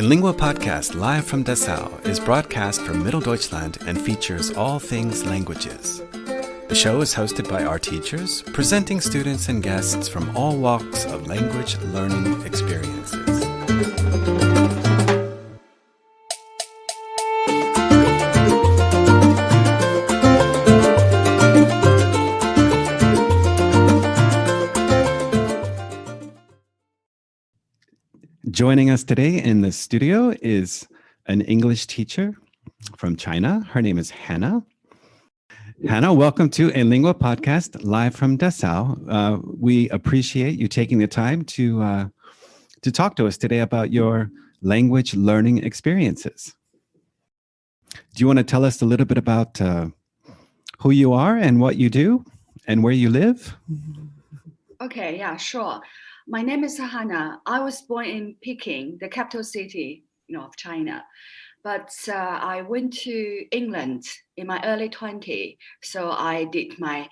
In Lingua Podcast live from Dessau is broadcast from Middle Deutschland and features all things languages. The show is hosted by our teachers, presenting students and guests from all walks of language learning experiences. Joining us today in the studio is an English teacher from China. Her name is Hannah. Hannah, welcome to A Lingua Podcast live from Dessau. We appreciate you taking the time to talk to us today about your language learning experiences. Do you want to tell us a little bit about who you are and what you do and where you live? Okay, yeah, sure. My name is Hannah. I was born in Peking, the capital city, of China. But I went to England in my early 20s. So I did my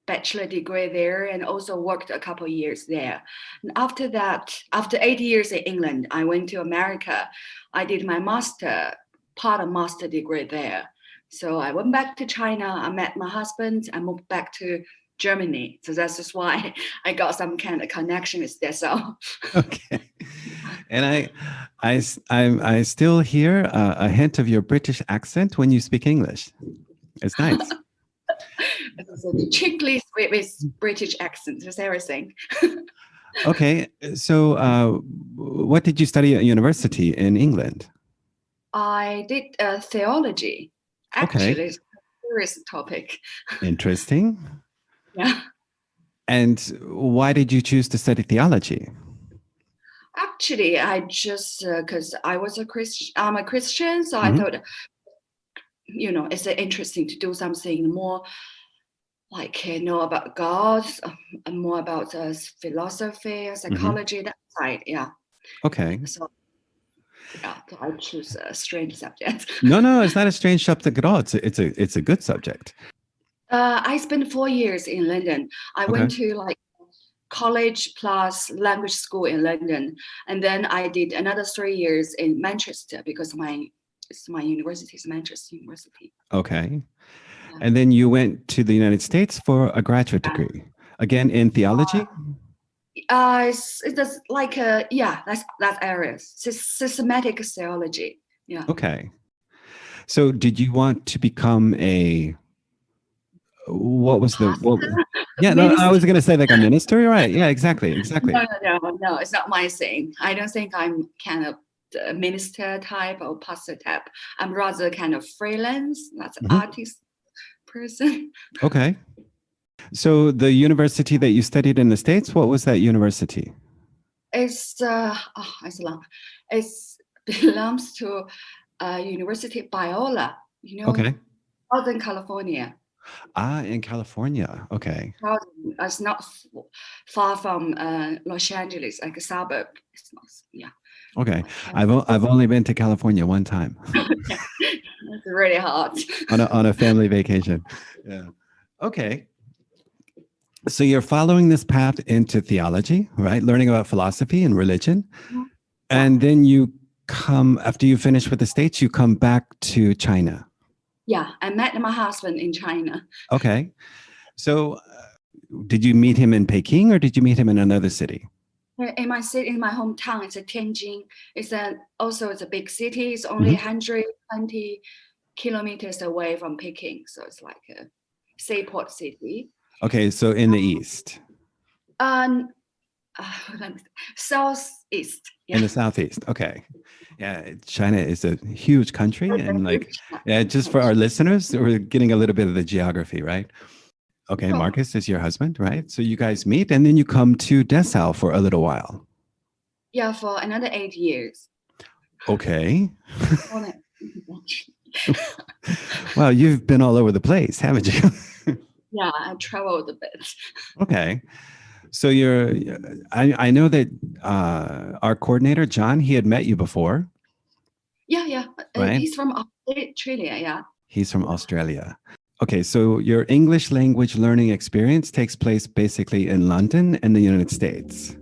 bachelor degree there and also worked a couple of years there. And after that, after 8 years in England, I went to America. I did my part of master degree there. So I went back to China. I met my husband. I moved back to Germany. So that's just why I got some kind of connection with Dessau. Okay. And I still hear a hint of your British accent when you speak English. It's nice. Chickly with British accent, just everything. Okay. So what did you study at university in England? I did theology. Actually, Okay. it's a serious topic. Interesting. Yeah. And why did you choose to study theology? Actually, I just because I was a Christian. I'm a Christian, so I thought, it's interesting to do something more like know about God, and more about philosophy, psychology, that side. Yeah. Okay. So yeah, so I choose a strange subject. No, it's not a strange subject at all. It's a good subject. I spent 4 years in London. I went to college plus language school in London, and then I did another 3 years in Manchester because my university is Manchester University. Okay. Yeah. And then you went to the United States for a graduate degree, again in theology? It's that's areas. Systematic theology. Yeah. Okay. So did you want to become what was the yeah, no, I was going to say like a minister, right? Yeah, exactly. No, it's not my thing. I don't think I'm kind of the minister type or pastor type. I'm rather kind of freelance, that's an artist person. Okay. So the university that you studied in the States, what was that university? It's long. It belongs to University Biola, Okay. Southern California. In California. Okay. It's not far from Los Angeles, like a suburb. It's not, yeah. Okay. I've only been to California one time. It's really hard. on a family vacation. Yeah. Okay. So you're following this path into theology, right? Learning about philosophy and religion. And then after you finish with the States, you come back to China. Yeah, I met my husband in China. Okay. So did you meet him in Peking or did you meet him in another city? In my city, in my hometown, it's Tianjin. It's a big city. It's only 120 kilometers away from Peking. So it's like a seaport city. Okay, so in the east. Southeast. Yeah. In the southeast. Okay. Yeah, China is a huge country, and just for our listeners, we're getting a little bit of the geography, right? Okay, Marcus is your husband, right? So you guys meet, and then you come to Dessau for a little while. Yeah, for another 8 years. Okay. Well, you've been all over the place, haven't you? Yeah, I traveled a bit. Okay. So I know that our coordinator, John, he had met you before. Yeah. Right? He's from Australia, yeah. He's from Australia. Okay, so your English language learning experience takes place basically in London and the United States.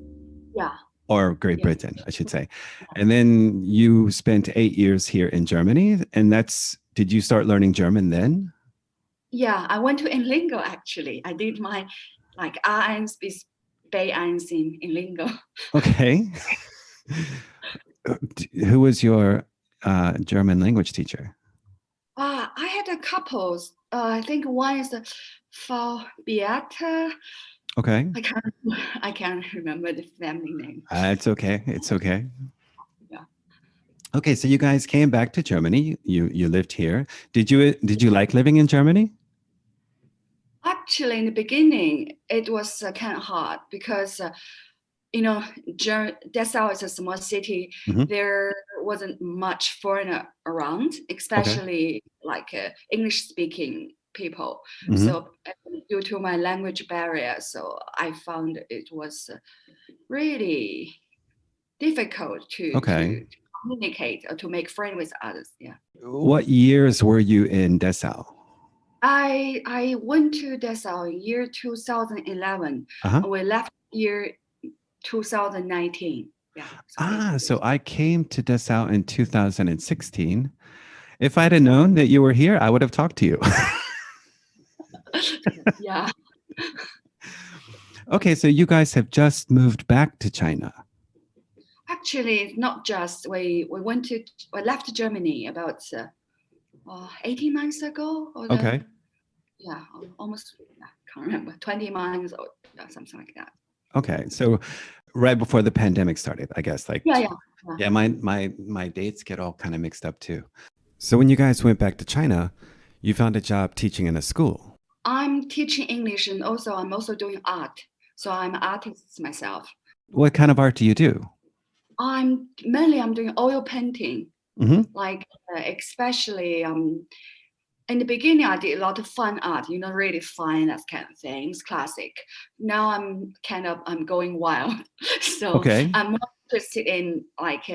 Yeah. or Great Yeah. Britain, I should say. And then you spent 8 years here in Germany. And did you start learning German then? Yeah, I went to Inlingo actually. I did my like A1 bis B1 in Lingo. Okay. Who was your German language teacher? I had a couple. I think one is Frau Beata. Okay. I can't remember the family name. It's okay. It's okay. Yeah. Okay, so you guys came back to Germany. You lived here. Did you like living in Germany? Actually, in the beginning, it was kind of hard because you know, Dessau is a small city. Hmm. There wasn't much foreigner around, Okay. especially like English-speaking people. Hmm. So due to my language barrier, so I found it was really difficult Okay. to communicate or to make friends with others. Yeah. What years were you in Dessau? I went to Dessau in year 2011. Uh-huh. We left year 2019. Yeah, so 8 years. So I came to Dessau in 2016. If I'd have known that you were here, I would have talked to you. Yeah. Okay, so you guys have just moved back to China. Actually, it's not just we left Germany about 18 months ago Okay. almost can't remember 20 months or something like that. Okay. So right before the pandemic started, I guess. Yeah. Yeah, my dates get all kind of mixed up too. So when you guys went back to China, you found a job teaching in a school. I'm teaching English and also I'm also doing art. So I'm an artist myself. What kind of art do you do? I'm doing oil painting, Hmm. like especially in the beginning I did a lot of fun art, really fun, that kind of things, classic. Now I'm going wild. So Okay. I'm more interested in like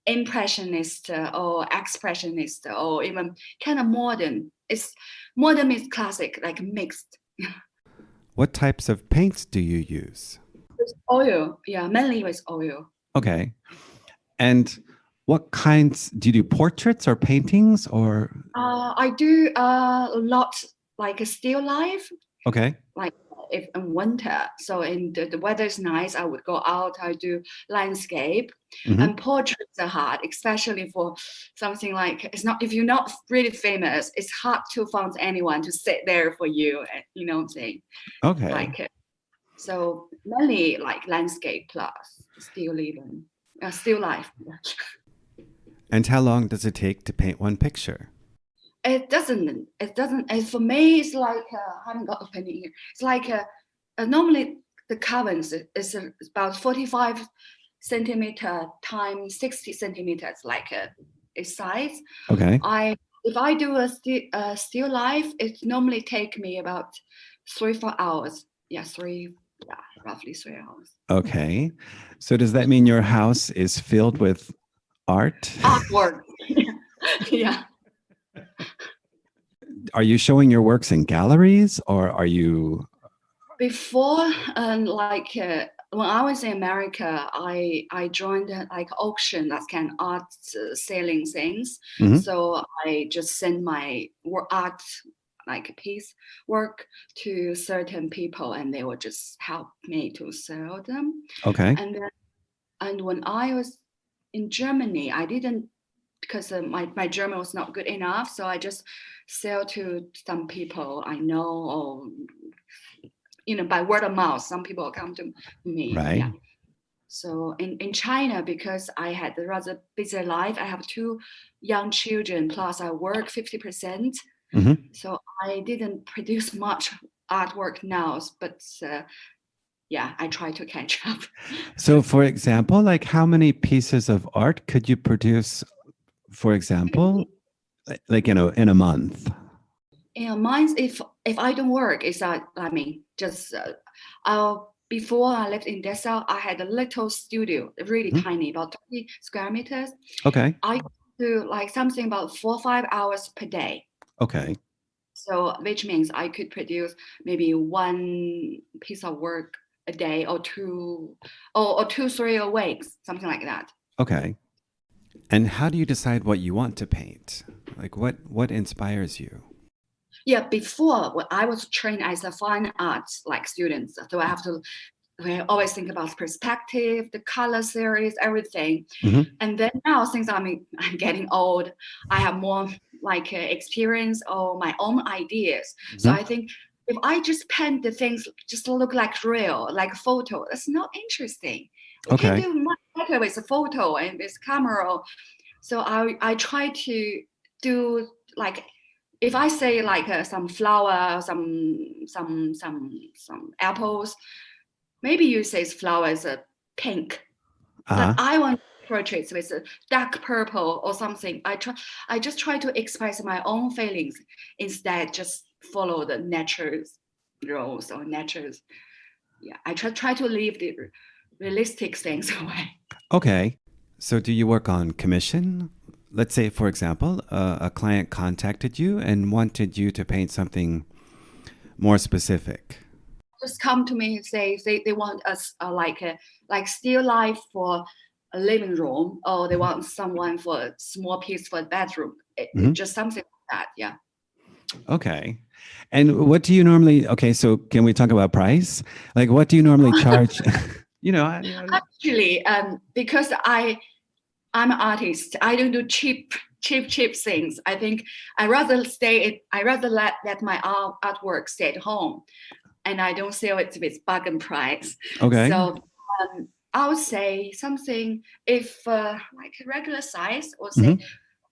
impressionist or expressionist or even kind of modern. It's modern means classic, like mixed. What types of paints do you use? With oil, yeah, mainly with oil. Okay. And what kinds do you do, portraits or paintings or? I do a lot like a still life, Okay. like if in winter. So in the weather is nice, I would go out. I do landscape, Hmm. and portraits are hard, especially for something like it's not if you're not really famous, it's hard to find anyone to sit there for you. You know what I'm saying? Okay. Like so mainly like landscape plus still living, still life. And how long does it take to paint one picture? It doesn't and for me it's like I haven't got a penny here. It's like normally the canvas is about 45 centimeter times 60 centimeters, like a size. Okay. I If I do a still life, it normally take me about 3 4 hours. Yeah, roughly 3 hours. Okay. So does that mean your house is filled with art? Artwork. Yeah. Are you showing your works in galleries or are you? Before, when I was in America, I joined like auction, that's kind of art selling things. Mhm. So I just send my art like piece work to certain people, and they would just help me to sell them. Okay. And when I was in Germany, I didn't because my German was not good enough, so I just sell to some people I know or by word of mouth. Some people come to me. Right. Yeah. So in China, because I had a rather busy life, I have two young children, plus I work 50%. Hmm. So I didn't produce much artwork now, but yeah, I try to catch up. So for example, like how many pieces of art could you produce, for example, like in a month? Mine, if I don't work, is that I mean, just before I lived in Dessau, I had a little studio, really Mhm. tiny, about 20 square meters. Okay. I do like something about 4 or 5 hours per day. Okay. So which means I could produce maybe one piece of work a day or or 2, 3 weeks, something like that. Okay. And how do you decide what you want to paint? Like what inspires you? Yeah, before when I was trained as a fine arts like students, so we always think about perspective, the color series, everything. Hmm. And then now, since I'm getting old, I have more like experience or my own ideas. So Hmm. I think if I just paint the things just look like real, like a photo, that's not interesting. We can Okay. do much better with a photo and with camera. So I try to do like if I say like some flower, some apples, maybe you say flower is a pink, but Uh-huh. I want portraits with a dark purple or something. I just try to express my own feelings instead just follow the nature's rules or nature's. Yeah, I try to leave the realistic things away. Okay. So do you work on commission? Let's say, for example, a client contacted you and wanted you to paint something more specific. Just come to me and say they want us like still life for a living room, or they want someone for a small piece for a bedroom. Hmm. Just something like that. Yeah. Okay. And what do you normally, okay, so can we talk about price? Like, what do you normally charge? you know, Actually, because I'm an artist, I don't do cheap things. I think I rather let my artwork stay at home, and I don't sell it with bargain price. okay. So I would say something if like a regular size, or say Hmm.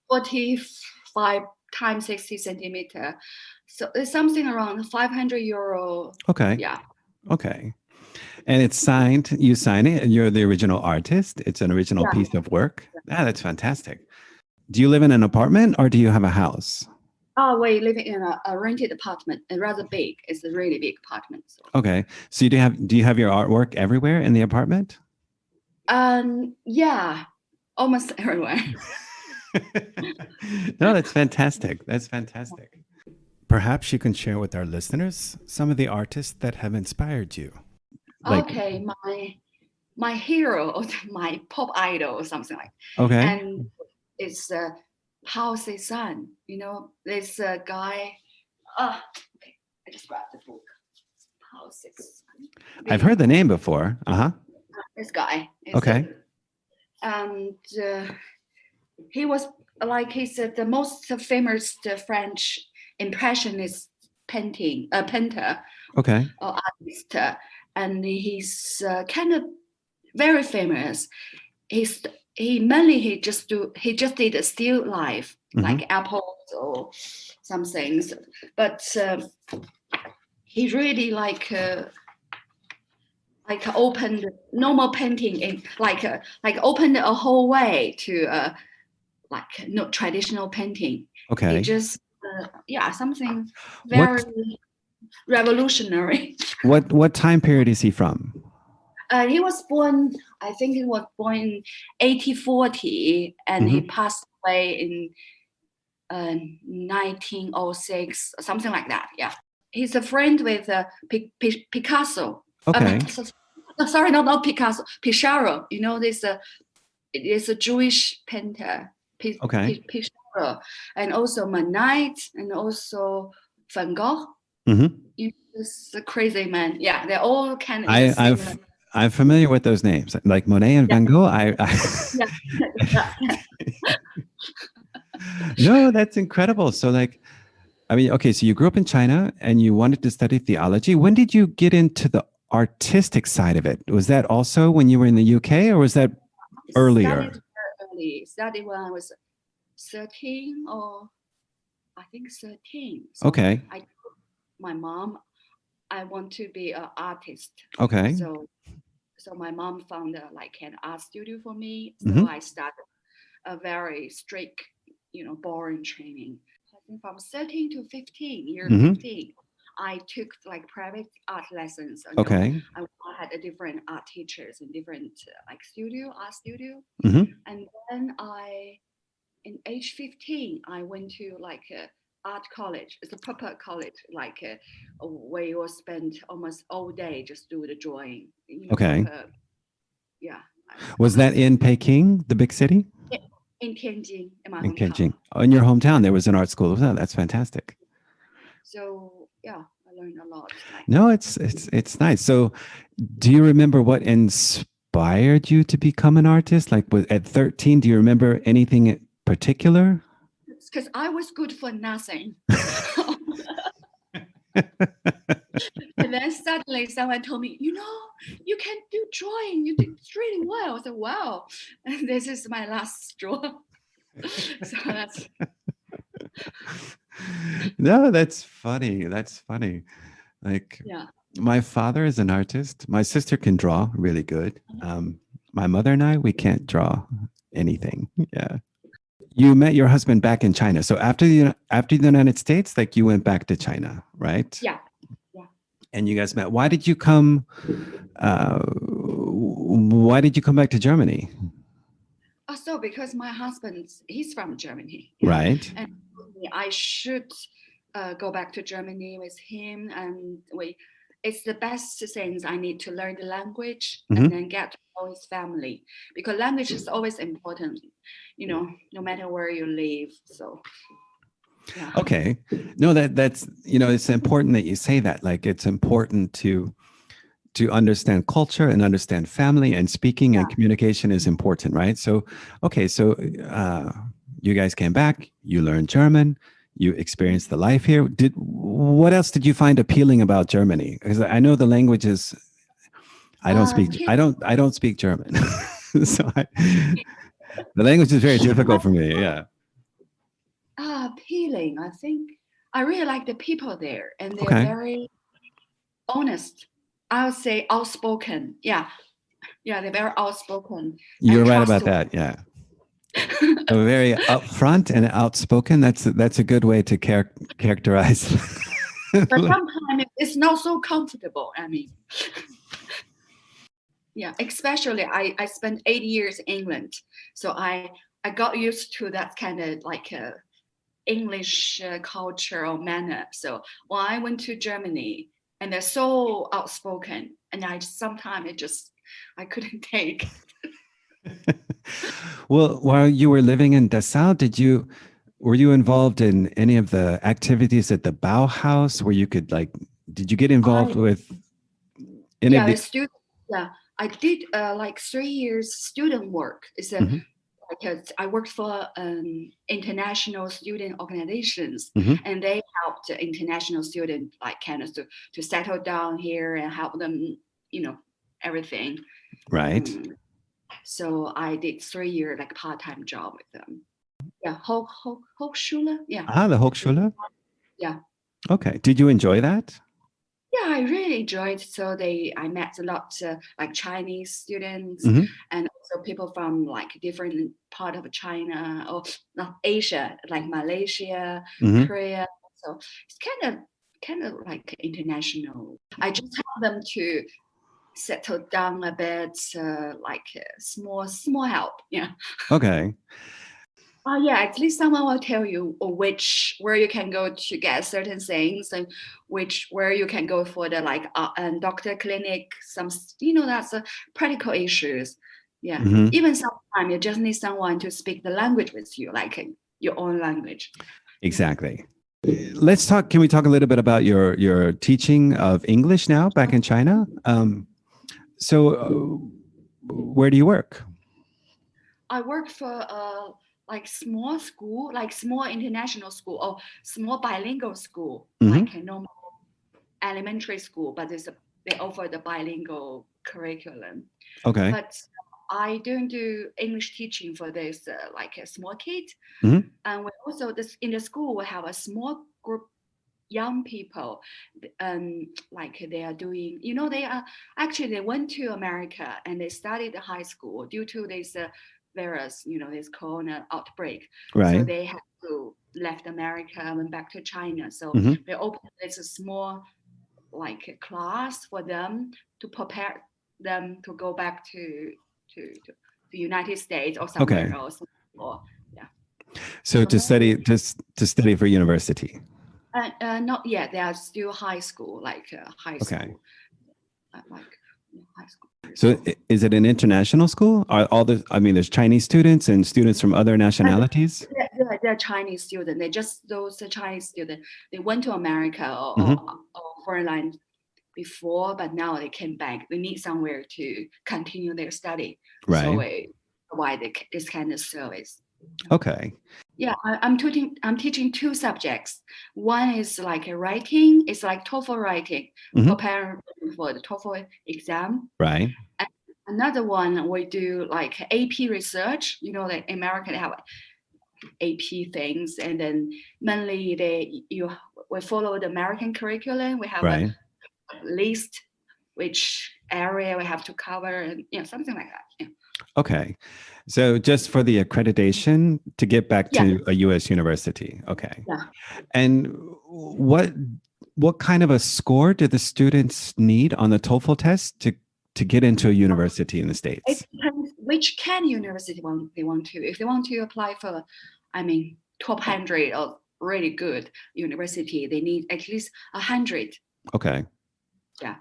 45 times 60 centimeter. So it's something around €500. Okay. Yeah. Okay. And it's signed, you sign it, and you're the original artist. It's an original Yeah. piece of work. Ah, that's fantastic. Do you live in an apartment or do you have a house? Oh, we live in a rented apartment, and rather big. It's a really big apartment. So. Okay. So do you have your artwork everywhere in the apartment? Yeah, almost everywhere. No, that's fantastic. That's fantastic. Perhaps you can share with our listeners some of the artists that have inspired you. Like, Okay, my hero or my pop idol or something like, okay. and it's Pao San. You know, this guy. Okay, I just grabbed the book. Pao San. I've heard the name before. Uh-huh. This guy is Okay. and he was like he's the most famous French Impressionist painter Okay. or artist, and he's kind of very famous. He's he just did a still life Hmm. like apples or some things, but he really like opened normal painting in like opened a whole way to like no traditional painting. He Okay. just yeah, something What very revolutionary. what time period is he from? He was born, I think he was born in 1840, and he Hmm. passed away in 1906, something like that. Yeah, he's a friend with Picasso. Okay. Sorry, not Picasso, Pissarro. You know this it is a Jewish painter, Okay. Pissarro, and also Monet, and also Van Gogh. Hmm. This a crazy man. Yeah, they're all kind of in the I, similar. I'm familiar with those names, like Monet and Yeah, Van Gogh. yeah, yeah. No, that's incredible. So, like, I mean, okay, so you grew up in China and you wanted to study theology. When did you get into the artistic side of it? Was that also when you were in the UK, or was that Studied earlier? very early. Studied when I was 13, or I think 13. So Okay. I told my mom I want to be an artist. Okay. So my mom found like an art studio for me. So Hmm. I started a very strict, boring training. I think from 13 to 15, year Hmm. 15, I took like private art lessons. Okay. I had a different art teachers in different like art studio. Hmm. And then in age 15, I went to like art college. It's a proper college, like where you will spend almost all day just do the drawing. Okay. Proper, yeah. Was that in Peking, the big city? In Tianjin, in my In hometown. Beijing. Oh, in your hometown, there was an art school. Oh, that's fantastic. So yeah, I learned a lot. No, it's nice. So, do you remember what inspired you to become an artist? Like at 13, do you remember anything in particular? Because I was good for nothing. And then suddenly someone told me, you can do drawing. You did really well. I said, wow. And this is my last straw. So that's. No, that's funny. That's funny. Like, Yeah. my father is an artist. My sister can draw really good. My mother and I, we can't draw anything. Yeah. You met your husband back in China. So after the United States, like you went back to China, right? Yeah. Yeah. And you guys met. Why did you come? Why did you come back to Germany? Also, because my husband, he's from Germany. Yeah. Right. And I should go back to Germany with him. And it's the best things. I need to learn the language and then get to know his family. Because language is always important, no matter where you live. So, yeah. Okay. No, that's, it's important that you say that. Like, it's important to understand culture and understand family, and speaking and communication is important, right? So, okay. So you guys came back, you learned German, you experienced the life here. What else did you find appealing about Germany? Because I know the language is, I don't speak German. So the language is very difficult for me. Yeah. Appealing. I think I really like the people there, and they're very honest. I would say outspoken. Yeah, they're very outspoken. You're right about that. Yeah. So very upfront and outspoken. That's a good way to characterize. But sometimes it's not so comfortable. I mean, yeah, especially I spent 8 years in England, so I got used to that kind of like English culture or manner. So when I went to Germany, and they're so outspoken, and I couldn't take. Well, while you were living in Dessau, were you involved in any of the activities at the Bauhaus where you could did you get involved with any of the student? Yeah, I did like 3 years student work. It's because I worked for international student organizations, and they helped the international students like kind of to settle down here and help them, everything. Right. So I did 3 year like part-time job with them. Yeah, Hochschule. Yeah. The Hochschule. Yeah. Okay. Did you enjoy that? Yeah, I really enjoyed. So I met a lot like Chinese students, and also people from like different part of China or not Asia, like Malaysia, Korea. So it's kind of like international. I just help them to settle down a bit, like small help. Yeah. Okay. Yeah, at least someone will tell you where you can go to get certain things, and where you can go for the like doctor clinic. That's practical issues. Yeah, even sometimes you just need someone to speak the language with you, like your own language. Exactly. Can we talk a little bit about your teaching of English now back in China? So where do you work? I work for like small school, like small international school or small bilingual school, like a normal elementary school, but they offer the bilingual curriculum. Okay. But I don't do English teaching for this like a small kid. And we also in the school we have a small group young people, like they are doing, they went to America and they studied the high school due to this virus, this corona outbreak. Right. So they had to left America and went back to China. So they opened this small like class for them to prepare them to go back to the United States or somewhere else. Or, yeah. So to study, just to study for university. Not yet. They are still high school, like high Okay. school, like high school. So is it an international school? Are all the, I mean, there's Chinese students and students from other nationalities? They're Chinese students. They just those Chinese students. They went to America Mhm. or foreign land before, but now they came back. They need somewhere to continue their study. So Right. we provide this kind of service. Okay. Yeah, I'm teaching two subjects. One is like a writing. It's like TOEFL writing, Mhm. preparing for the TOEFL exam. Right. And another one we do like AP research. You know, the American have AP things, and then mainly we follow the American curriculum. We have Right. a list which area we have to cover, and something like that. Yeah. Okay. So just for the accreditation to get back Yeah. to a US university. Okay. Yeah. And what kind of a score do the students need on the TOEFL test to get into a university in the States? It depends which university they want to. If they want to apply for, top 100 of really good university, they need at least 100. Okay. Yeah.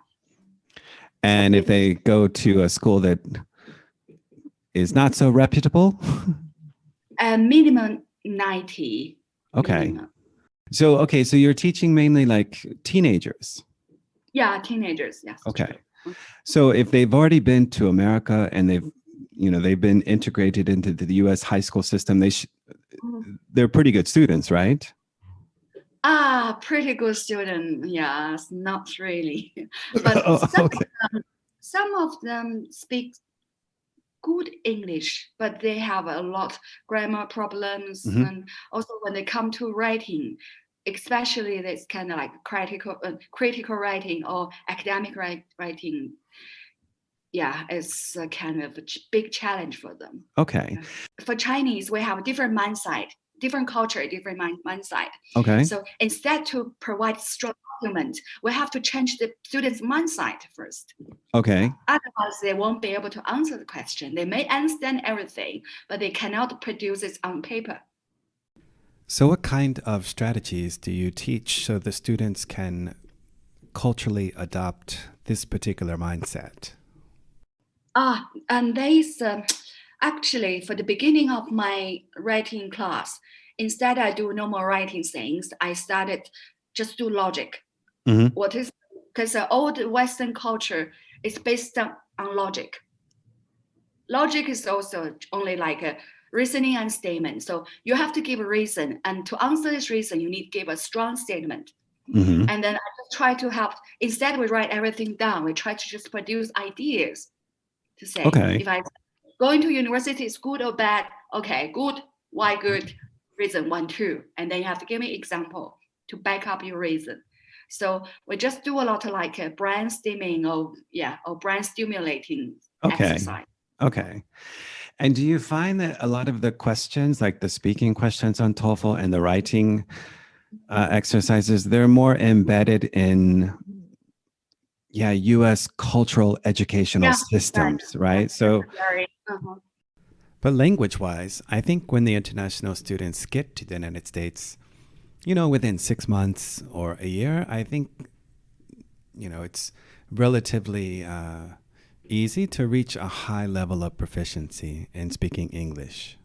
And if they go to a school that is not so reputable? Minimum 90. Okay. Minimum. So you're teaching mainly like teenagers. Yeah, teenagers. Yes. Okay. So if they've already been to America and they've been integrated into the US high school system, they're pretty good students, right? Pretty good student. Yes, not really. But some of them speak good English, but they have a lot grammar problems. Mhm. And also when they come to writing, especially this kind of like critical writing or academic writing, yeah, it's a kind of a big challenge for them. Okay. For Chinese, we have a different mindset, different culture, different mindset. Okay. So instead to provide strong document, we have to change the students' mindset first. Okay. Otherwise, they won't be able to answer the question. They may understand everything, but they cannot produce it on paper. So what kind of strategies do you teach so the students can culturally adopt this particular mindset? And there's actually for the beginning of my writing class, instead I do normal writing things, I started just do logic. Mhm. What is, because the old Western culture is based on logic. Logic is also only like a reasoning and statement. So you have to give a reason, and to answer this reason, you need to give a strong statement. Mhm. And then I just try to help. Instead, we write everything down. We try to just produce ideas to say, Okay. if I going to university is good or bad, okay, good, why good, reason 1, 2, and then you have to give me example to back up your reason. So we just do a lot of like brainstorming or brain stimulating exercise. Okay. And do you find that a lot of the questions, like the speaking questions on TOEFL and the writing exercises, they're more embedded in US cultural educational systems, right? So, but language-wise, I think when the international students get to the United States, within 6 months or a year, I think, it's relatively easy to reach a high level of proficiency in speaking English.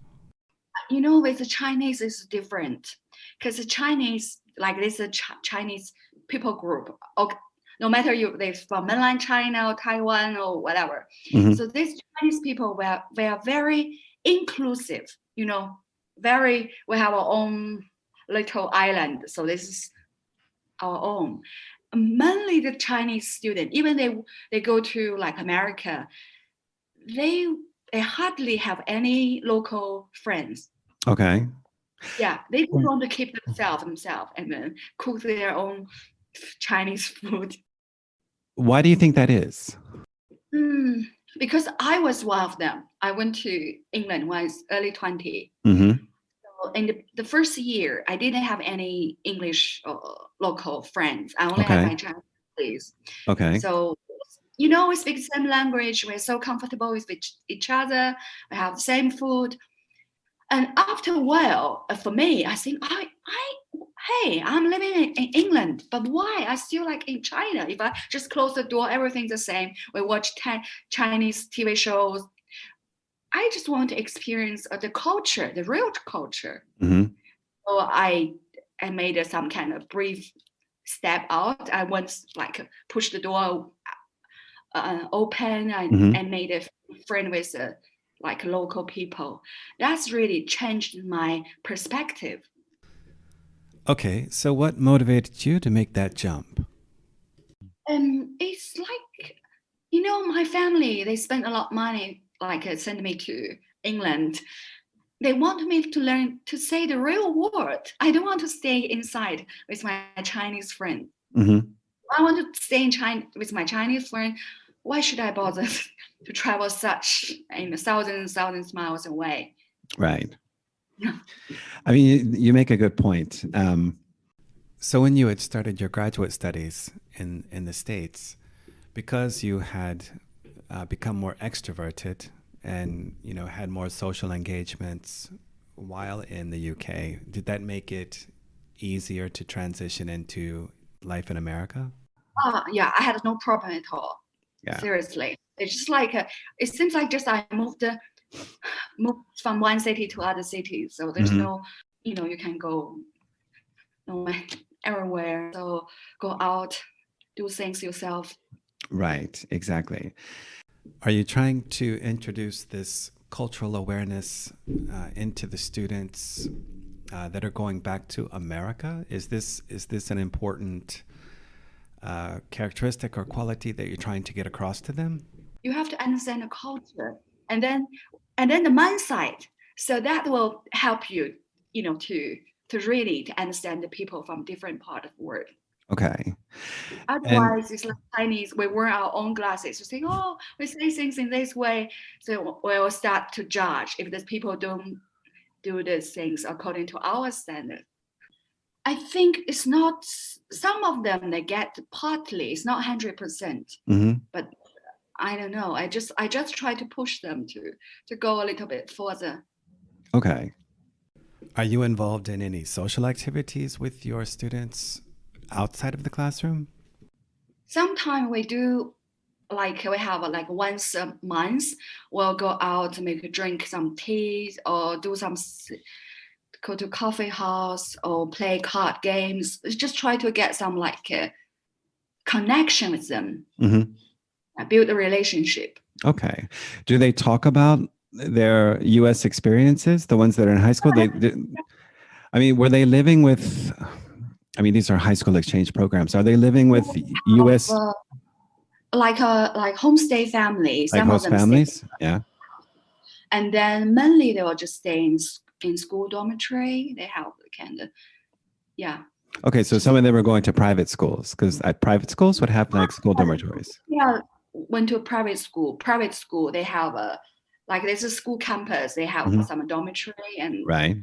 With the Chinese, it's different because the Chinese, like this Chinese people group, no matter they're from mainland China or Taiwan or whatever. Mhm. So these Chinese people we are very inclusive, we have our own little island. So this is our own. Mainly the Chinese student, even they go to like America, they hardly have any local friends. Okay. Yeah, they just want to keep themselves and then cook their own Chinese food. Why do you think that is? Because I was one of them. I went to England when I was early 20. Mm-hmm. So in the first year, I didn't have any English local friends. I only had my Chinese. Okay. So, we speak the same language. We're so comfortable with each other. We have the same food. And after a while, for me, I think hey, I'm living in England, but why I still like in China? If I just close the door, everything's the same. We watch Chinese TV shows. I just want to experience the culture, the real culture. Mm-hmm. So I made some kind of brief step out. I once like push the door open and made a friend with like local people. That's really changed my perspective. Okay, so what motivated you to make that jump? And it's like, you know, my family, they spend a lot of money, like send me to England. They want me to learn to say the real word. I don't want to stay inside with my Chinese friend. Mm-hmm. I want to stay in China with my Chinese friend. Why should I bother to travel such thousands miles away? Right. I mean, you make a good point. So when you had started your graduate studies in the States, because you had become more extroverted and had more social engagements while in the UK, did that make it easier to transition into life in America? Yeah, I had no problem at all. Yeah. Seriously, it's just like it seems like just I moved from one city to other cities, so there's no, you can go everywhere. So go out, do things yourself. Right, exactly. Are you trying to introduce this cultural awareness into the students that are going back to America? Is this an important characteristic or quality that you're trying to get across to them? You have to understand the culture, and then the mindset. So that will help you, to really to understand the people from different part of the world. Okay. Otherwise, it's like Chinese. We wear our own glasses. We say, "Oh, we say things in this way," so we'll start to judge if these people don't do these things according to our standard. I think it's not. Some of them they get partly. It's not 100%, but I don't know. I just try to push them to go a little bit further. Okay. Are you involved in any social activities with your students outside of the classroom? Sometimes we do, like we have like once a month, we'll go out to make drink some tea or do some go to coffee house or play card games. Just try to get some like connection with them, build a relationship. Okay. Do they talk about their U.S. experiences, the ones that are in high school? I mean, were they living with, I mean, these are high school exchange programs. Are they living with U.S. Like homestay families, like some of host them families? stay. Yeah. And then mainly they will just stay in school dormitory. They have kind of, yeah. Okay, so some of them are going to private schools because at private schools would have like school dormitories. Yeah, went to a private school. Private school, they have there's a school campus. They have some dormitory and right.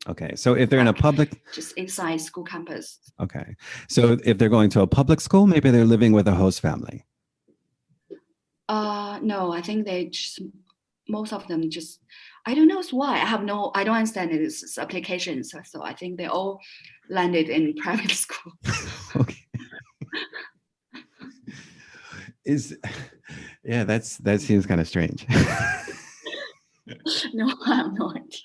Okay, so if they're in a public, just inside school campus. Okay, so if they're going to a public school, maybe they're living with a host family. No, I think most of them just, I don't know why. I don't understand this applications. So I think they all landed in private school. Okay. That seems kind of strange. No, I have no idea.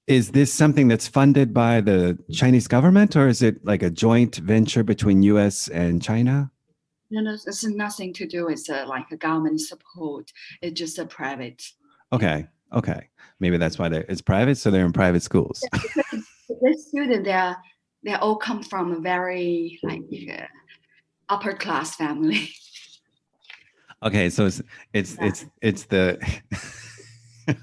Is this something that's funded by the Chinese government, or is it like a joint venture between US and China? No, this is nothing to do with like a government support. It's just a private. Okay. Okay. Maybe that's why it's private, so they're in private schools. The students, they all come from a very like upper class family. Okay, so it's the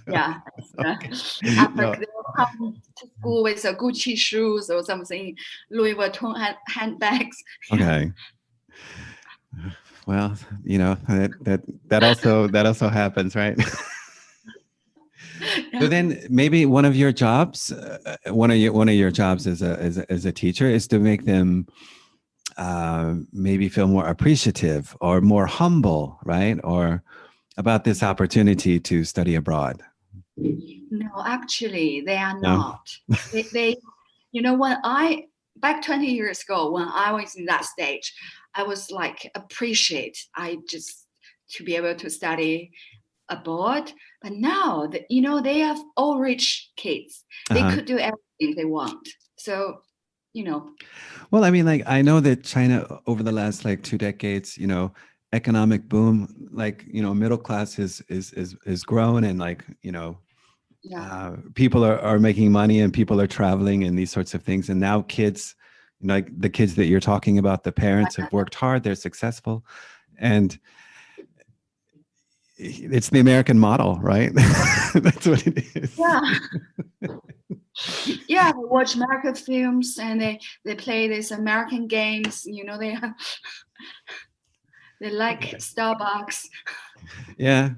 yeah. Okay. Upper, they will come to school with Gucci shoes or something, Louis Vuitton handbags. Okay. Well, that also happens, right? So then maybe one of your jobs as a teacher is to make them maybe feel more appreciative or more humble, right? Or about this opportunity to study abroad. No, actually, they are No. not. They back 20 years ago, when I was in that stage, I was like, I just to be able to study abroad. But now, they have all rich kids. They Uh-huh. could do everything they want. So, you know, Well, I mean, like I know that China over the last like 2 decades, economic boom, like middle class is grown, and like yeah. people are making money, and people are traveling and these sorts of things. And now kids, like the kids that you're talking about, the parents have worked hard, they're successful, and it's the American model, right? That's what it is. Yeah. Yeah, they watch American films and they play these American games. They like Starbucks. Yeah.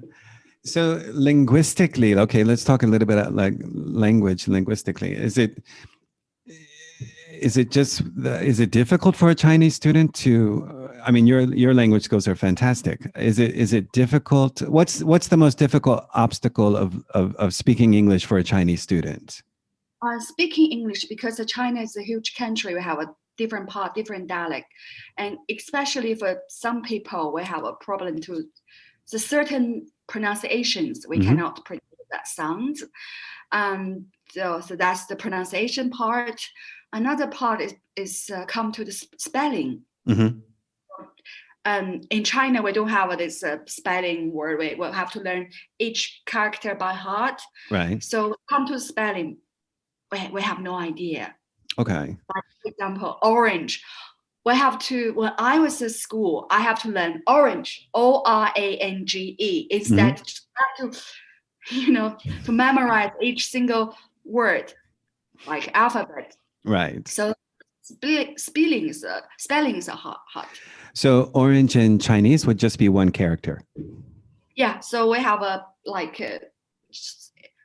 So linguistically, okay, let's talk a little bit about like language linguistically. Is it difficult for a Chinese student to? I mean, your language skills are fantastic. Is it difficult? What's the most difficult obstacle of speaking English for a Chinese student? Speaking English, because China is a huge country, we have a different dialect, and especially for some people, we have a problem to the certain pronunciations. We Mm-hmm. cannot produce that sound. So that's the pronunciation part. Another part is come to the spelling. Mm-hmm. In China, we don't have this spelling word. We will have to learn each character by heart. Right. So come to spelling, we have no idea. Okay. For example, orange. When I was at school, I have to learn orange, Orange, instead to memorize each single word, like alphabet. Right. So spellings are hard. So orange in Chinese would just be one character. Yeah, so we have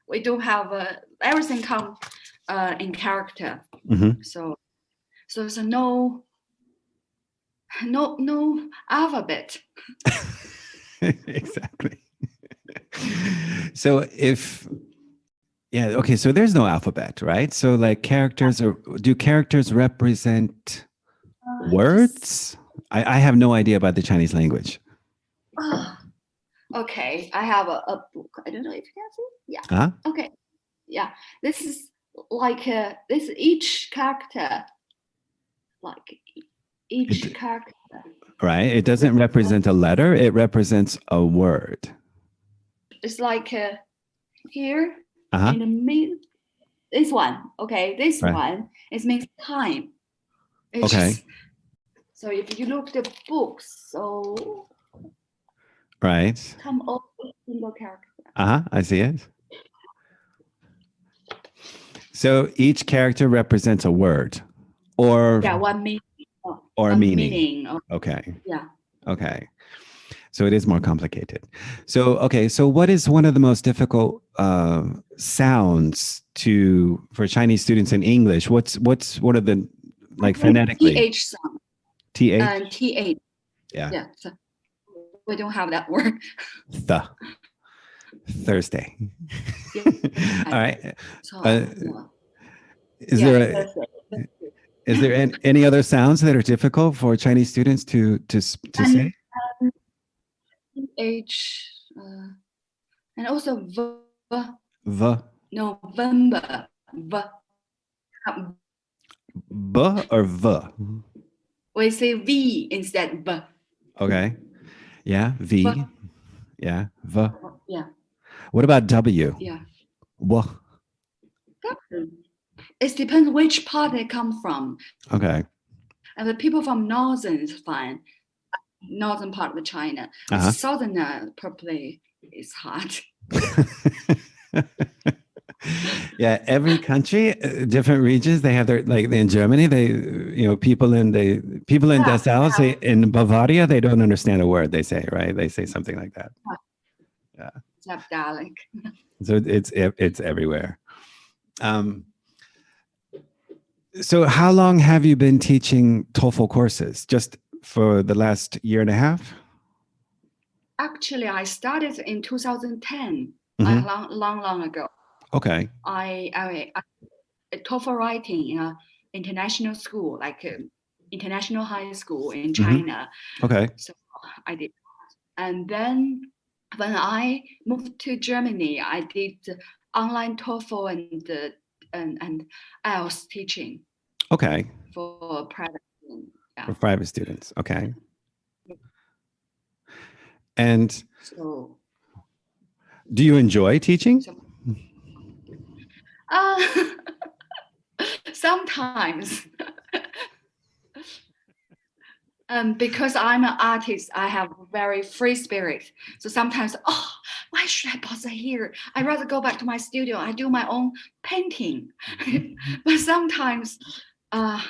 we don't have everything come in character. Mm-hmm. So there's no alphabet. Exactly. So okay, so there's no alphabet, right? So like do characters represent words? I have no idea about the Chinese language. Okay, I have a book. I don't know if you can see. Yeah. Huh? Okay. Yeah. This is like this each character, like each character. Right. It doesn't represent a letter. It represents a word. It's like here Uh-huh. in the middle. This one. Okay. This Right. one is means time. It's Okay. So if you look at the books, so Right. come all single character. Uh-huh. I see it. So each character represents a word or one meaning. Or a meaning. Okay. Yeah. Okay. So it is more complicated. So, okay. So what is one of the most difficult sounds for Chinese students in English? What are the, like phonetically? TH sound. TH? TH. Yeah. Yeah. So we don't have that word. Thursday. Yeah. All right. So, Is there any other sounds that are difficult for Chinese students to say? TH and also November. B or V? We say V instead B. Okay. Yeah. V. Yeah. V. Yeah. What about W? Yeah. W. It depends which part they come from. Okay. And the people from northern is fine. Northern part of China. Uh-huh. Southern probably is hard. Yeah, every country, different regions, they have their, like in Germany, people in Dessau say, in Bavaria, they don't understand a word they say, right? They say something like that. Yeah. It's dialect. So it's everywhere. So how long have you been teaching TOEFL courses? Just for the last year and a half? Actually, I started in 2010, Mm-hmm. long ago. Okay. I TOEFL writing in a international school, like international high school in Hmm. China. Okay. So I did, and then when I moved to Germany, I did online TOEFL and IELTS teaching Okay. for private. Yeah. For private students. Okay. And So do you enjoy teaching? so uh, sometimes. Because I'm an artist, I have very free spirit. So sometimes, oh, why should I bother here? I'd rather go back to my studio. I do my own painting. But sometimes, uh,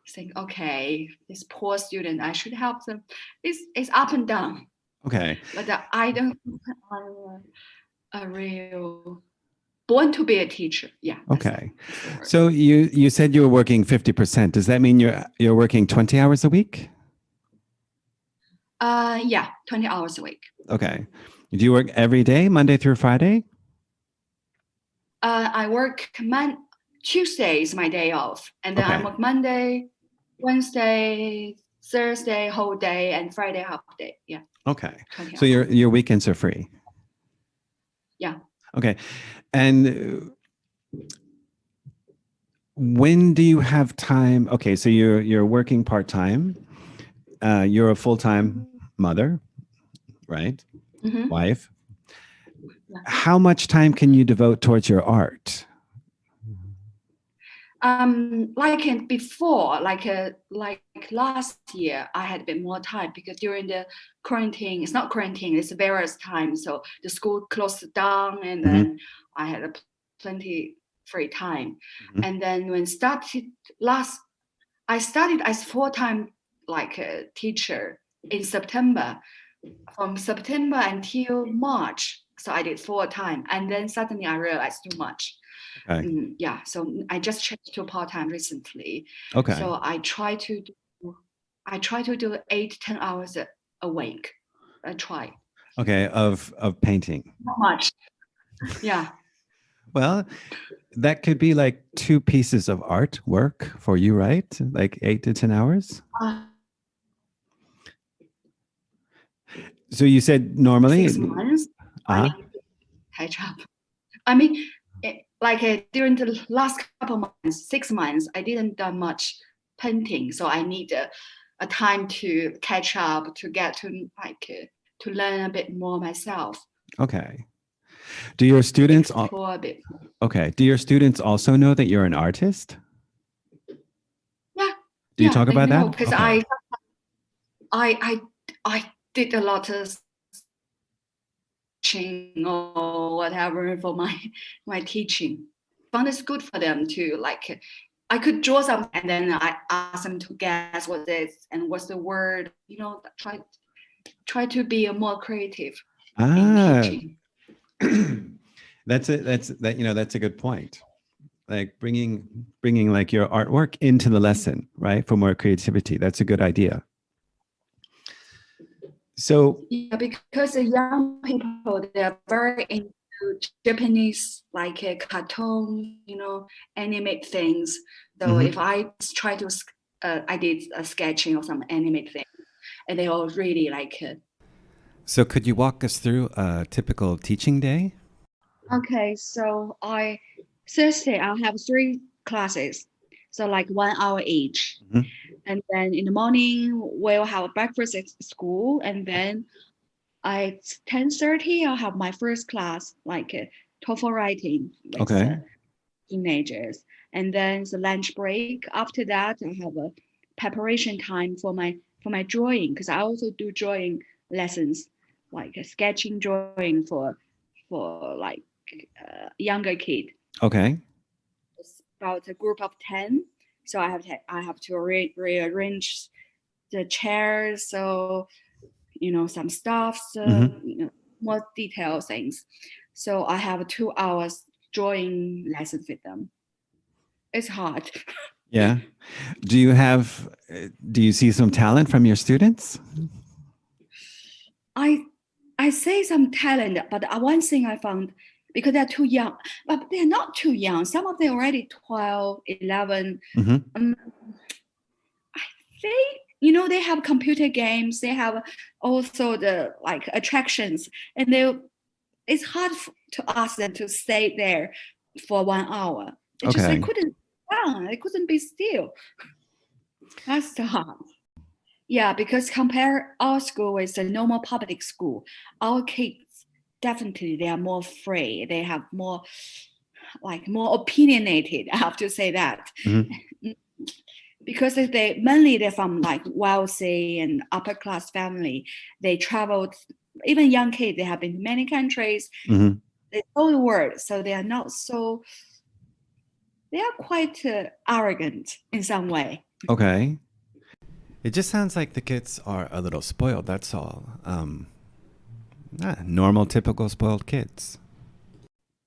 think, okay, this poor student, I should help them. It's up and down. Okay. But I don't think I'm a real born to be a teacher. Yeah. Okay. That's the word. So you said you were working 50%. Does that mean you're working 20 hours a week? Yeah, 20 hours a week. Okay. Do you work every day, Monday through Friday? I work Tuesday is my day off, and then I Okay. work Monday, Wednesday, Thursday whole day, and Friday half day. Yeah. Okay. 20 So hours. your weekends are free. Yeah. Okay. And when do you have time? Okay, so you're working part-time. You're a full-time mother, right? Mm-hmm. Wife. Yeah. How much time can you devote towards your art? Like before, like last year, I had a bit more time because during the quarantine, it's not quarantine, it's various times. So the school closed down, and Hmm. then I had plenty free time. Hmm. And then when started last, I started as full-time like a teacher in September. From September until March, so I did full-time, and then suddenly I realized too much. Okay. Yeah, so I just changed to part-time recently. Okay. So I try to do 8 to 10 hours a week. I try. Okay. Of painting. Not much. Yeah. Well, that could be like 2 pieces of artwork for you, right? Like 8 to 10 hours. Uh, So you said normally. 6 months, I Uh-huh. need to catch up. I mean, during the last couple months, 6 months, I didn't do much painting, so I need a time to catch up to get to learn a bit more myself, Okay. Do your students explore a bit. okay. Do your students also know that you're an artist? Yeah, Do you yeah, talk they about that? know because Okay. I I did a lot of teaching or whatever for my teaching. Found it's good for them to like. I could draw something and then I ask them to guess what this and what's the word. Try to be a more creative in Ah, teaching. that's it. That's a good point. Like bringing like your artwork into the lesson, right? For more creativity. That's a good idea. So, Yeah, because the young people they're very into Japanese like a cartoon, animate things. So mhm. if I try to, I did a sketching of some animate thing, and they all really like it. So could you walk us through a typical teaching day? Okay, so I Thursday I'll have 3 classes, so like 1 hour each. Mhm. And then in the morning we'll have breakfast at school, and then at 10:30 I'll have my first class, like TOEFL writing with Okay. teenagers. And then the lunch break. After that, I have a preparation time for my drawing because I also do drawing lessons, like a sketching drawing for like younger kid. Okay. It's about a group of 10. So I have to rearrange the chairs, so some stuff, Hmm. more detailed things. So I have 2 hours drawing lessons with them. It's hard. Yeah. Do you see some talent from your students? I I say some talent, but one thing I found, because they're too young. But they're not too young. Some of them already 12, 11. Mm-hmm. I think, they have computer games. They have also the like attractions, and it's hard to ask them to stay there for 1 hour. It's just they Okay. couldn't they couldn't be still. That's the hard. Yeah, because compare our school with the normal public school, our kids definitely they are more free. They have more more opinionated. I have to say that. Mm-hmm. Because they're from like wealthy and upper class family. They traveled, even young kids, they have been to many countries. Mm-hmm. They know the world, so they are quite arrogant in some way. Okay. It just sounds like the kids are a little spoiled. That's all. Normal, typical spoiled kids.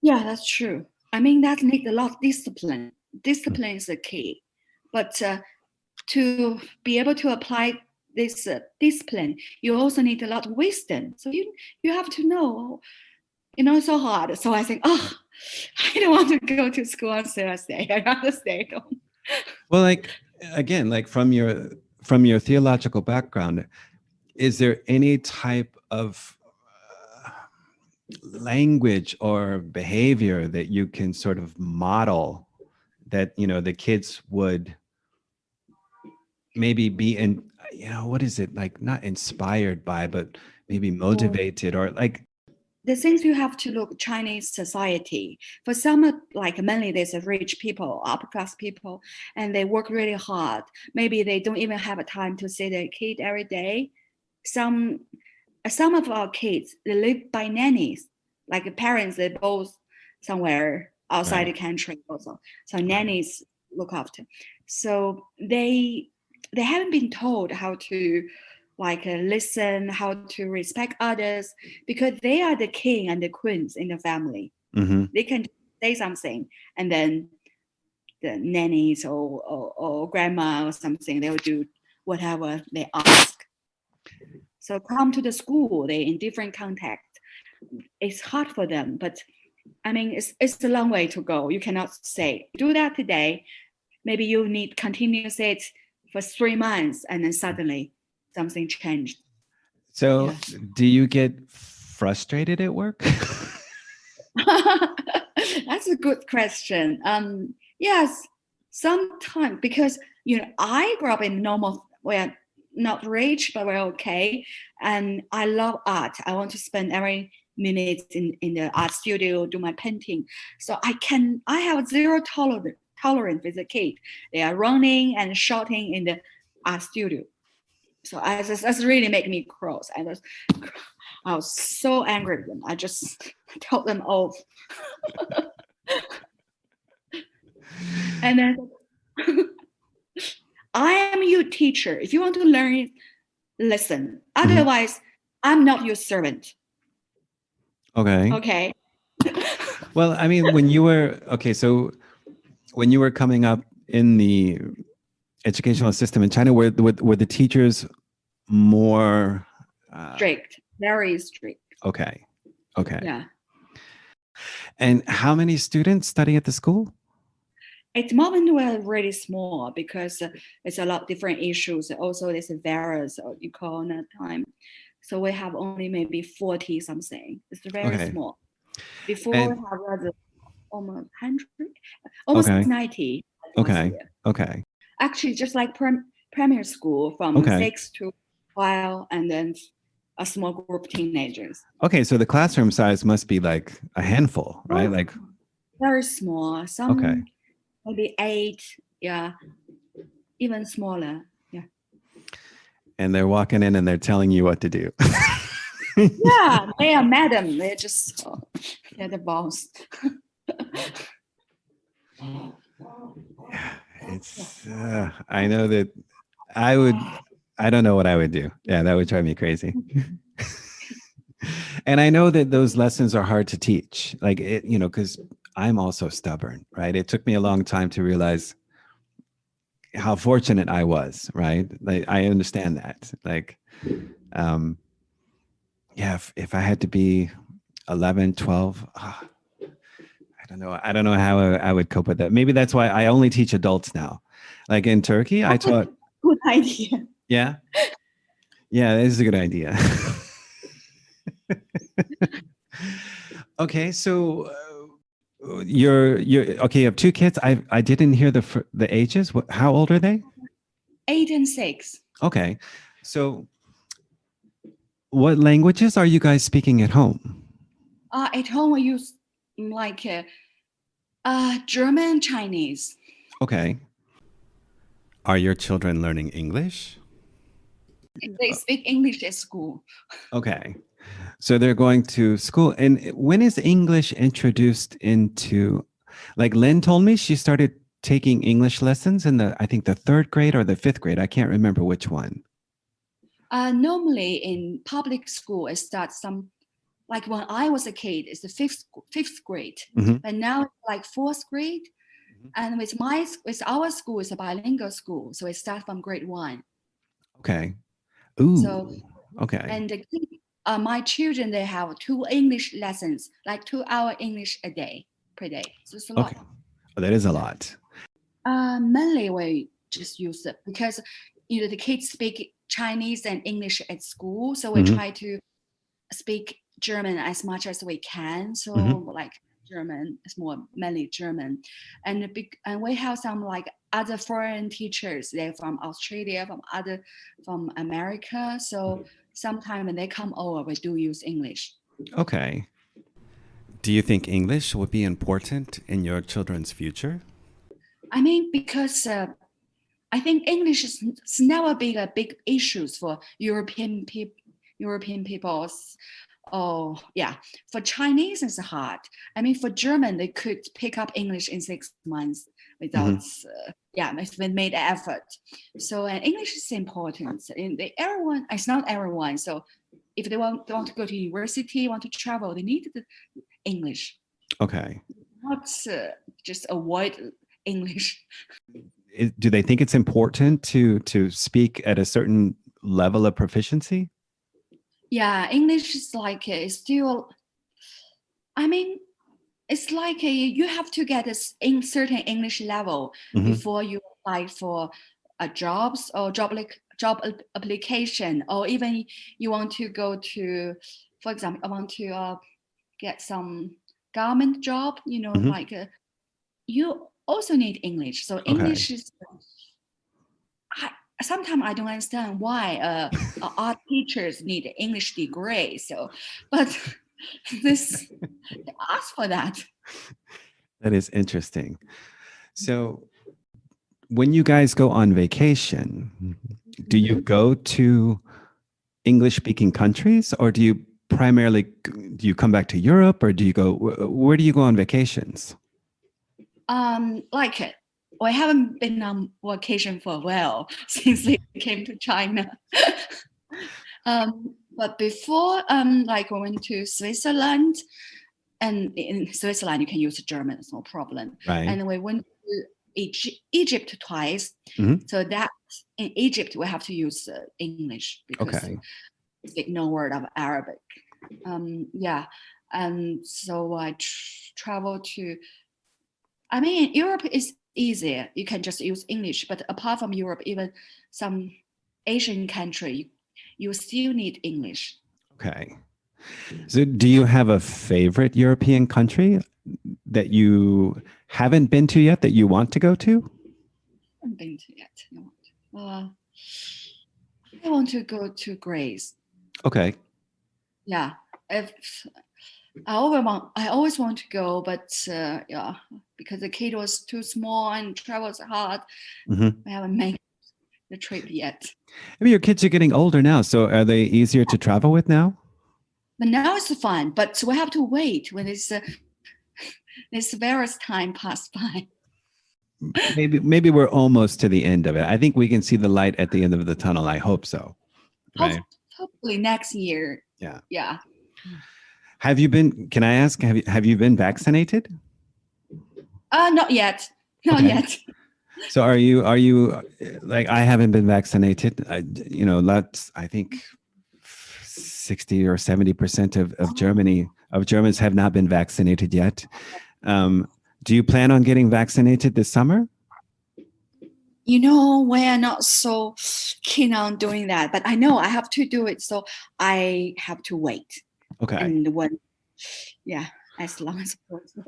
Yeah, that's true. I mean, that needs a lot of discipline. Discipline is the key. But to be able to apply this discipline, you also need a lot of wisdom. So you have to know, it's so hard. So I think, I don't want to go to school on Thursday. I'd rather stay at home. Well, again, from your theological background, is there any type of language or behavior that you can sort of model that the kids would maybe be in, what is it, like, not inspired by, but maybe motivated, or like the things you have to look Chinese society. For some, like mainly there's a rich people, upper class people, and they work really hard. Maybe they don't even have a time to see their kid every day. Some of our kids, they live by nannies, like the parents, they both somewhere outside the country also. So nannies look after. So they haven't been told how to listen, how to respect others, because they are the king and the queens in the family. Mm-hmm. They can say something, and then the nannies or grandma or something, they will do whatever they ask. So come to the school, they in different context. It's hard for them, but I mean, it's a long way to go. You cannot say, do that today. Maybe you need continuous it for 3 months, and then suddenly something changed. So do you get frustrated at work? That's a good question. Yes, sometimes, because I grew up in normal, we're not rich, but we're okay, and I love art. I want to spend every minute in the art studio, do my painting. So I have zero tolerance with the kid. They are running and shouting in the art studio. So that's really make me cross. I was so angry with them. I just told them off. And then I am your teacher. If you want to learn, listen. Otherwise, I'm not your servant. Okay. Okay. Well, I mean, when you were coming up in the educational system in China, were the teachers more strict, very strict? Okay. Yeah. And how many students study at the school? At the moment, we're really small because it's a lot of different issues. Also, there's a virus you call that time. So we have only maybe 40 something. It's very small. Before we have rather almost 100, almost 90. Okay. Actually, just like primary school from 6 to 12, and then a small group of teenagers. Okay, so the classroom size must be like a handful, right? Like very small. Some maybe 8, even smaller. Yeah. And they're walking in and they're telling you what to do. Yeah, they are madam. They're just they're the boss. It's I know that I don't know what I would do. Yeah, that would drive me crazy. And I know that those lessons are hard to teach, like because I'm also stubborn, right? It took me a long time to realize how fortunate I was, right? Like, I understand that. Like, if I had to be 11, 12, I don't know how I would cope with that. Maybe that's why I only teach adults now. Like in Turkey, I That's a taught. good idea. Yeah, yeah, this is a good idea. Okay, so you're okay. You have two kids. I didn't hear the ages. How old are they? 8 and 6. Okay, so what languages are you guys speaking at home? At home, we use like German, Chinese. Okay, are your children learning English? They speak English at school. Okay, so they're going to school. And when is English introduced into, like Lynn told me she started taking English lessons in I think the third grade or the fifth grade. I can't remember which one. Normally in public school, it starts like when I was a kid, it's the fifth grade, Mhm. but now it's like fourth grade. Mhm. And with our school, it's a bilingual school, so it starts from grade 1. Okay. So Ooh. Okay. and my children, they have 2 English lessons, like 2 hour English a day per day. So it's a lot. Okay. Oh, that is a lot. Mainly we just use it because the kids speak Chinese and English at school, so we Mhm. try to speak German as much as we can. So Mhm. like German is more mainly German, and we have some like other foreign teachers. They're from Australia, from America. So sometimes when they come over, we do use English. Okay. Do you think English would be important in your children's future? I mean, because I think English is never been a big issue for European peoples. Oh yeah, for Chinese it's hard. I mean, for German they could pick up English in 6 months without. Mhm. It's been made effort. So English is important. And everyone, it's not everyone. So if they want to go to university, want to travel, they need the English. Okay. Not just avoid English. Do they think it's important to speak at a certain level of proficiency? Yeah, English is like it's still. I mean, it's like you have to get a certain English level Mhm. before you apply for a jobs or application, or even you want to go to, for example, I want to get some government job. Mhm. Like you also need English. So Okay. English is. Sometimes I don't understand why art teachers need an English degree. So, but this ask for that. That is interesting. So, when you guys go on vacation, do you Mhm. go to English speaking countries, or do you primarily do you come back to Europe, or do you go where do you go on vacations? Like it. We haven't been on vacation for a while since we came to China. But before, like we went to Switzerland, and in Switzerland you can use German, it's no problem. Right. And we went to Egypt twice. Mhm. So that in Egypt we have to use English because Okay. we speak no word of Arabic. Yeah, and so I travel to. I mean, Europe is easier. You can just use English, but apart from Europe, even some Asian country, you still need English. Okay. So, do you have a favorite European country that you haven't been to yet that you want to go to? I haven't been to yet. No. I want to go to Greece. Okay. Yeah, if I always want to go, but yeah, because the kid was too small and travels hard, Mhm. I haven't made the trip yet. I mean, your kids are getting older now, so are they easier to travel with now? But now it's fun. But we have to wait when this various time pass by. Maybe we're almost to the end of it. I think we can see the light at the end of the tunnel. I hope so. Right. Hopefully next year. Yeah. Yeah. Have you been, can I ask, have you been vaccinated? Not yet. Not Okay. yet. So are you like, I haven't been vaccinated. That's, I think 60 or 70% of Germans have not been vaccinated yet. Do you plan on getting vaccinated this summer? We're not so keen on doing that, but I know I have to do it, so I have to wait. Okay. And as long as possible.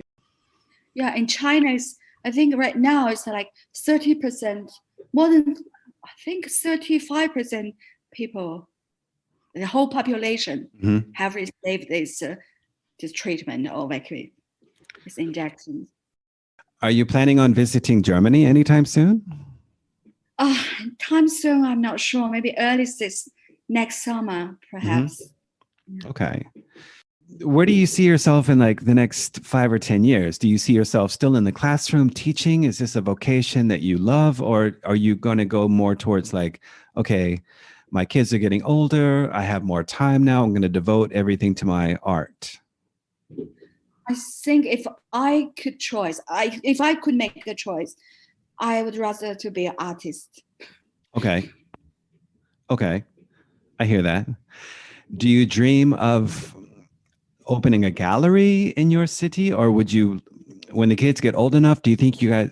Yeah, in China, I think right now it's like 30%, more than I think 35% people, the whole population, have received this treatment or this injection. Are you planning on visiting Germany anytime soon? Time soon, I'm not sure. Maybe early next summer, perhaps. Okay. Where do you see yourself in like the next 5 or 10 years? Do you see yourself still in the classroom teaching? Is this a vocation that you love? Or are you going to go more towards like, okay, my kids are getting older. I have more time now. I'm going to devote everything to my art. I think if I could make a choice, I would rather to be an artist. Okay. I hear that. Do you dream of opening a gallery in your city, or would you, when the kids get old enough, do you think you guys,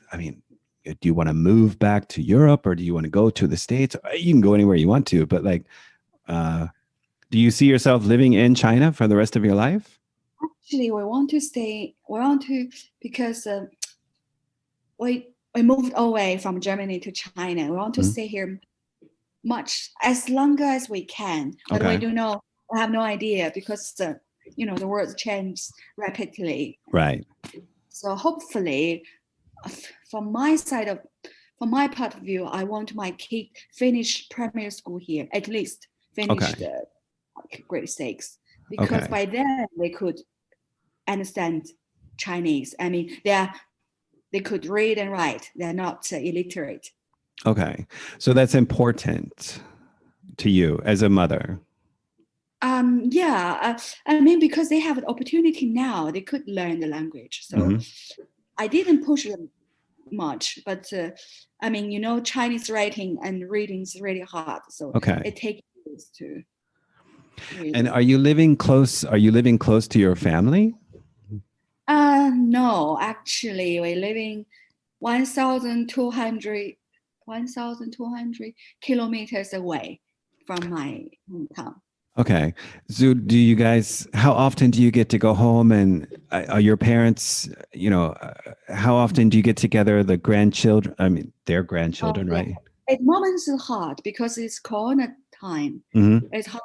do you want to move back to Europe, or do you want to go to the States? You can go anywhere you want to, but like, do you see yourself living in China for the rest of your life? Actually, because we moved away from Germany to China. We want to stay here as long as we can, but we have no idea because the world changes rapidly. Right. So hopefully, from my part of view, I want my kid finish primary school here, at least finish the grade 6, because by then they could understand Chinese. I mean, they could read and write. They're not illiterate. Okay, so that's important to you as a mother. Because they have an opportunity now, they could learn the language. So I didn't push them much, but Chinese writing and reading is really hard. So it takes years to. Really. And are you living close to your family? No, actually, we're living 1,200 kilometers away from my hometown. Okay. So how often do you get to go home, and are your parents, how often do you get together, their grandchildren, right? At the moment it's hard because it's Corona time. It's hard,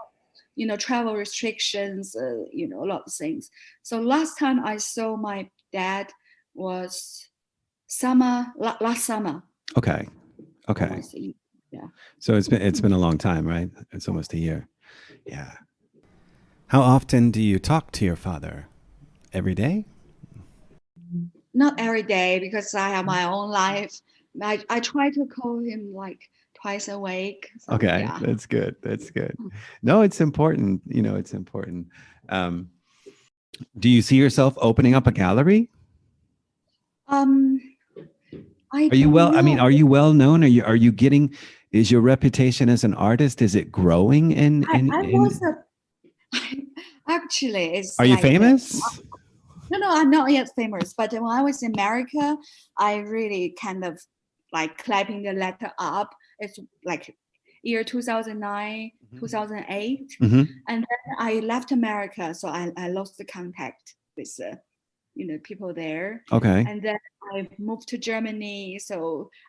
travel restrictions, a lot of things. So last time I saw my dad was last summer. Okay. Yeah. So it's been a long time, right? It's almost a year. Yeah. How often do you talk to your father? Every day? Not every day because I have my own life. I try to call him like twice a week. So, okay. Yeah. That's good. No, it's important. It's important. Do you see yourself opening up a gallery? Are you well known? Are you getting, is your reputation as an artist, is it growing actually, are you famous? No, I'm not yet famous, but when I was in America, I really kind of like clapping the letter up. It's like year 2009, 2008. And then I left America, so I lost the contact with people there. Okay. And then I moved to Germany,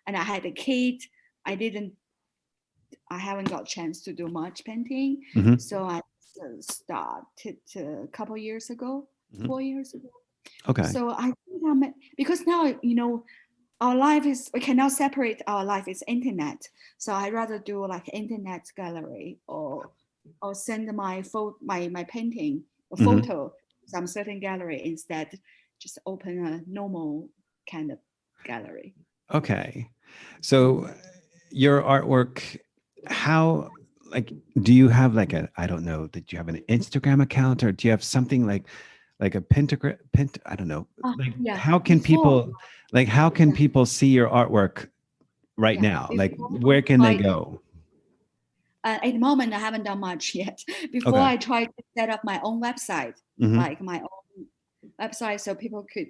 and I had a kid. I haven't got a chance to do much painting. So I started a couple years ago, 4 years ago. Okay. So I think because now, our life we cannot separate our life is internet. So I rather do like internet gallery or send my painting or photo some certain gallery instead, just open a normal kind of gallery. Okay. So your artwork, do you have I don't know, did you have an Instagram account, or do you have something like a pentagram? I don't know. How can people see your artwork right now? Where can they go? At the moment, I haven't done much yet. Before I tried to set up my own website, like my own website, so people could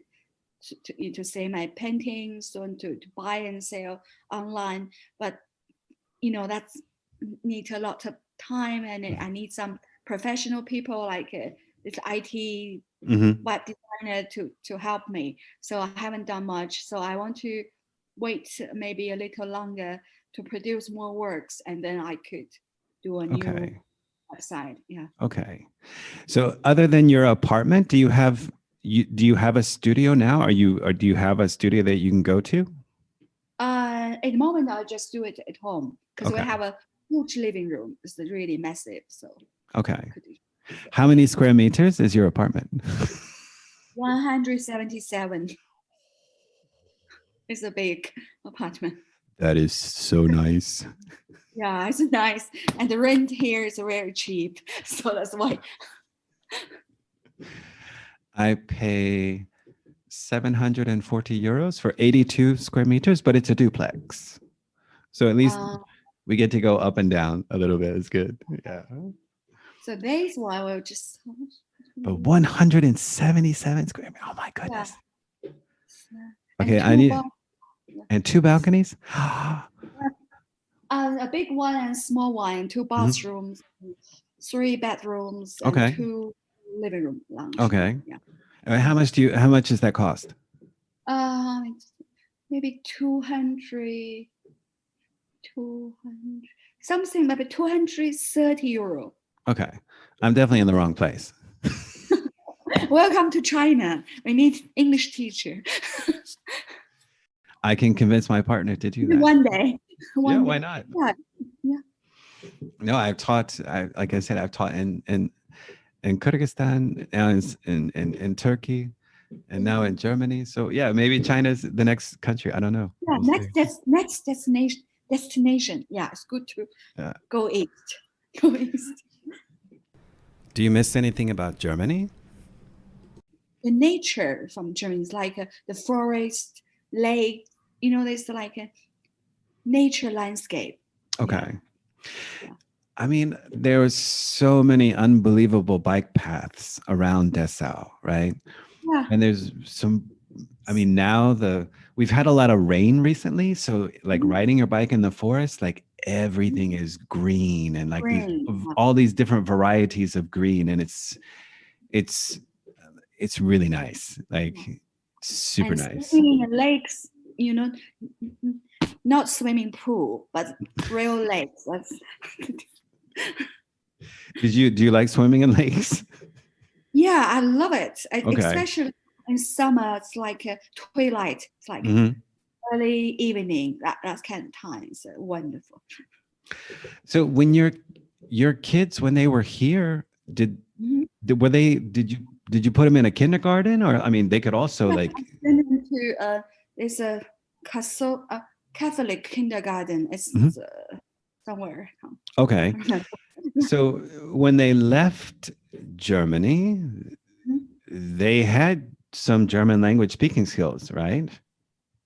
to say my paintings and to buy and sell online. But that's need a lot of time, and I need some professional people like this IT web designer to help me. So I haven't done much. So I want to wait maybe a little longer to produce more works, and then I could do a new website. Yeah. Okay. So other than your apartment, do you have a studio now? Or do you have a studio that you can go to? At the moment, I just do it at home because we Okay. have a huge living room. It's really massive. So Okay. How many square meters is your apartment? 177. It's a big apartment. That is so nice. Yeah, it's nice. And the rent here is very cheap. So that's why. I pay 740 euros for 82 square meters, but it's a duplex. So at least we get to go up and down a little bit. It's good. Yeah. So that's why we'll just. But 177 square meters. Oh my goodness. Yeah. Okay, I need. And 2 balconies? A big one and small one, and 2 bathrooms, 3 bedrooms, and 2 living room lounge. Okay. Yeah. How much does that cost? Maybe 200, something, maybe 230 euro. Okay. I'm definitely in the wrong place. Welcome to China. We need English teacher. I can convince my partner to do that. One day. Why not? Yeah. No, I've taught, like I said, I've taught in Kyrgyzstan, now in Turkey, and now in Germany. So yeah, maybe China's the next country. I don't know. Yeah, next destination. Yeah, it's good to go east. Go east. Do you miss anything about Germany? The nature from Germany is like the forest, lake. There's like a nature landscape. Okay. Yeah. I mean, there are so many unbelievable bike paths around Dessau, right? Yeah. And there's now we've had a lot of rain recently. So like riding your bike in the forest, like everything is green and like all these different varieties of green. And it's really nice. Like super nice. Swimming in lakes, not swimming pool, but real lakes. Do you like swimming in lakes? Yeah, I love it. Especially in summer, it's like a twilight. It's like early evening. That's kind of time. It's wonderful. So when your kids, when they were here, did you put them in a kindergarten, or they could also like send them to it's a Catholic kindergarten. It's somewhere. Okay. So when they left Germany, they had some German language speaking skills, right?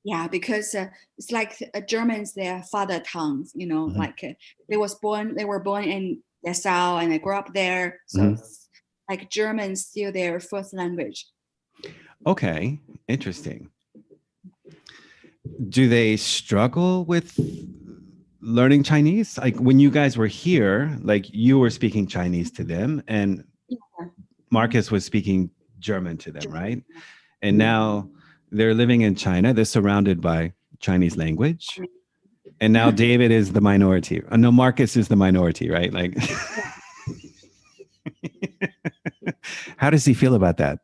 Yeah, because it's like Germans, their father tongues, like they were born in Dessau and they grew up there. So it's like German still their first language. Okay, interesting. Do they struggle with learning Chinese? Like when you guys were here, like you were speaking Chinese to them and Marcus was speaking German to them, right? And now they're living in China. They're surrounded by Chinese language. And now David is the minority. No, Marcus is the minority, right? Like, how does he feel about that?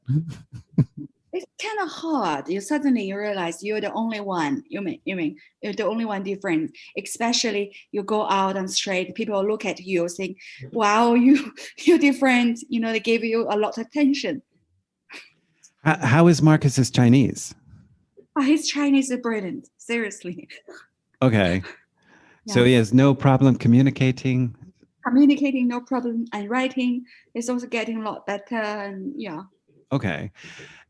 It's kind of hard. Suddenly realize you're the only one. You mean you're the only one different. Especially you go out on street, people look at you, think, "Wow, you're different." They give you a lot of attention. How is Marcus's Chinese? His Chinese is brilliant. Seriously. Okay. Yeah. So he has no problem communicating. Communicating, no problem, and writing is also getting a lot better. And yeah. Okay.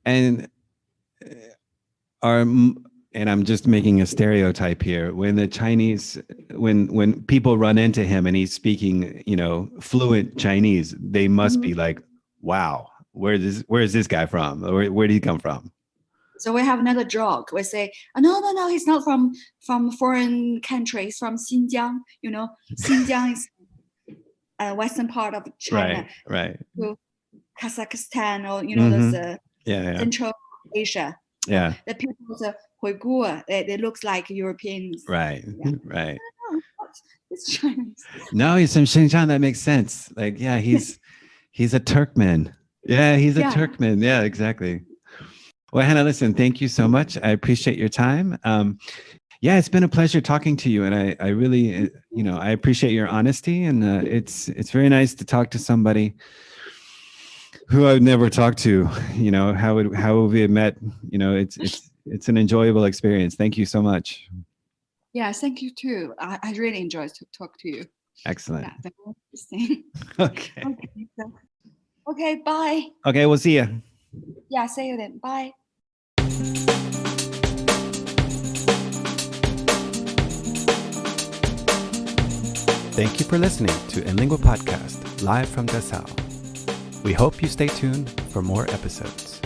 And I'm just making a stereotype here. When the Chinese, when people run into him and he's speaking, fluent Chinese, they must be like, "Wow, where is this guy from? Where did he come from?" So we have another joke. We say, oh, no, he's not from foreign countries, from Xinjiang. Xinjiang is western part of China. Right. To Kazakhstan, or Mhm. there's Yeah. Central Asia. Yeah. The people say Huigu, they look like Europeans. Right. Yeah. Right. Oh, it's Chinese. No, he's from Xinjiang. That makes sense. Like, yeah, he's a Turkmen. Yeah, he's a Yeah. Turkmen. Yeah, exactly. Well, Hannah, listen, thank you so much. I appreciate your time. Yeah, it's been a pleasure talking to you, and I really, I appreciate your honesty, and it's very nice to talk to somebody who I've never talked to. How would we have met? It's an enjoyable experience. Thank you so much. Yeah, thank you too. I really enjoyed to talk to you. Excellent. Yeah, very interesting. Okay. Okay, bye. Okay, we'll see you. Yeah, see you then. Bye. Thank you for listening to Enlingua Podcast, live from Dessau. We hope you stay tuned for more episodes.